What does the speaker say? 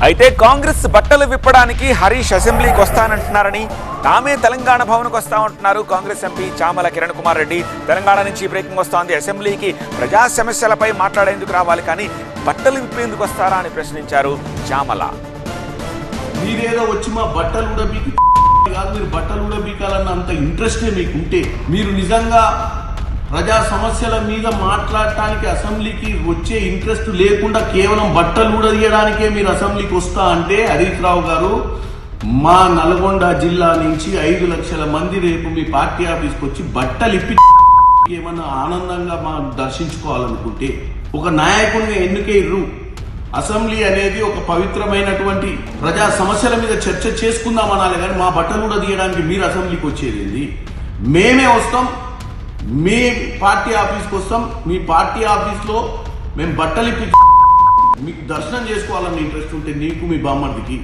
అయితే కాంగ్రెస్ బట్టలు విప్పడానికి హరీష్ అసెంబ్లీకి వస్తానంటున్నారని, తామే తెలంగాణ భవన్కు వస్తామంటున్నారు కాంగ్రెస్ ఎంపీ చామల కిరణ్ కుమార్ రెడ్డి. తెలంగాణ నుంచి బ్రేకింగ్ వస్తోంది. అసెంబ్లీకి ప్రజా సమస్యలపై మాట్లాడేందుకు రావాలి కానీ బట్టలు విప్పేందుకు వస్తారా అని ప్రశ్నించారు చామల. మీరేదో వచ్చి మా బట్టలు కూడా మీకు కాదు, మీరు బట్టలు కూడా బీకాలన్న అంత ఇంట్రెస్టే మీకుంటే, మీరు నిజంగా ప్రజా సమస్యల మీద మాట్లాడటానికి అసెంబ్లీకి వచ్చే ఇంట్రెస్ట్ లేకుండా కేవలం బట్టలు కూడా తీయడానికే మీరు అసెంబ్లీకి వస్తా అంటే, హరీష్ రావు గారు, మా నల్గొండ జిల్లా నుంచి 5 లక్షల మంది రేపు మీ పార్టీ ఆఫీస్కి వచ్చి బట్టలు ఇప్పి ఏమన్నా ఆనందంగా మా దర్శించుకోవాలనుకుంటే ఒక నాయకుడిని ఎన్నికే ఇర్రు. అసెంబ్లీ అనేది ఒక పవిత్రమైనటువంటి ప్రజా సమస్యల మీద చర్చ చేసుకుందామనాలి కానీ మా బట్టలు కూడా తీయడానికి మీరు అసెంబ్లీకి వచ్చేది. మేమే వస్తాం, మీ పార్టీ ఆఫీస్కి వస్తాం, మీ పార్టీ ఆఫీస్లో మేము బట్టలు ఇప్పి మీకు దర్శనం చేసుకోవాలని ఇంట్రెస్ట్ ఉంటే నీకు మీ బామ్మర్దికి